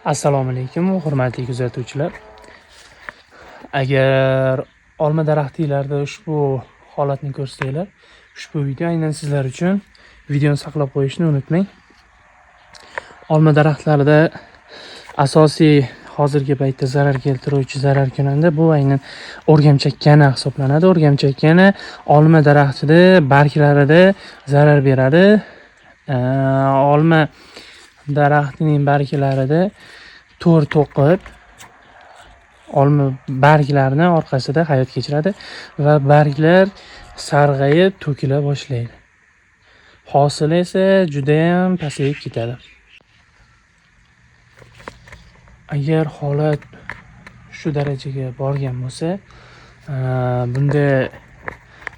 Assalomu alaykum, hurmatli kuzatuvchilar. Agar olma daraxtinglarda ushbu holatni ko'rsanglar, ushbu video aynan sizlar uchun. Videoni saqlab qo'yishni unutmang. Olma daraxtlarida asosiy hozirgi paytda zarar keltiruvchi zararkunanda bu aynan o'rgamchakkana hisoblanadi. O'rgamchakkana olma daraxtida barglarida zarar beradi. Olma daraxtining barglarida to'r to'qib olma barglarini orqasida hayot kechiradi va barglar sarg'ayib to'kila boshlaydi. Hosili esa juda ham pasayib ketadi. Agar holat shu darajaga borgan bo'lsa, bunda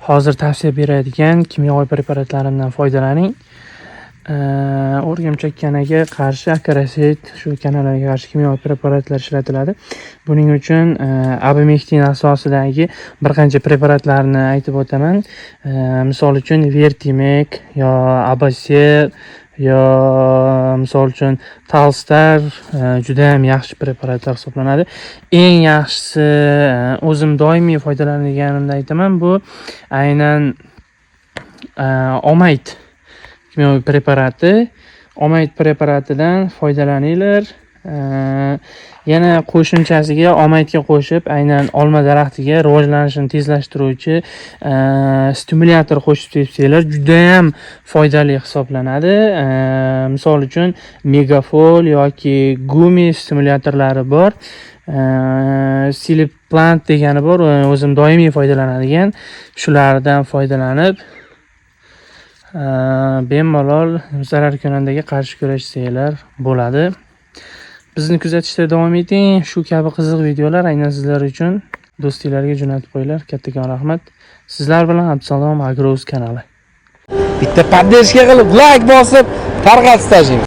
hozir tavsiya beradigan kimyoviy preparatlarimdan foydalaning. O'rgamchakkanaga qarshi Akarasit shu kanallarga qarshi kimyoviy preparatlar ishlatiladi. Buning uchun abimektin asosidagi bir qancha preparatlarni aytib o'taman. Misol uchun Vertimek yo Abasel yo misol uchun Talstar juda ham yaxshi preparatlar hisoblanadi. Eng yaxshisi o'zim doimiy foydalanganimda aytaman, bu aynan Omayt kimyoviy preparati. Omayt preparatidan foydalaninglar. Yana qo'shimchasiga Omaytga qo'shib aynan olma daraxtiga rivojlanishini tezlashtiruvchi stimulyator qo'shib sepsanglar juda ham foydali hisoblanadi. Misol uchun Megafol yoki Gumi stimulyatorlari bor. Silip Plant degani bor. O'zim doimiy foydalanadigan, shulardan foydalanib bemalol zararkunandaga qarshi kurashsanglar bo'ladi. Bizni kuzatishda davom eting. Shu kabi qiziq videolar aynan sizlar uchun. Do'stinglarga jo'natib qo'yinglar. Kattakon rahmat. Sizlar bilan Abdusalom Agrous kanali. Bitta poddershka qilib, like bosib, tarqatib tashing.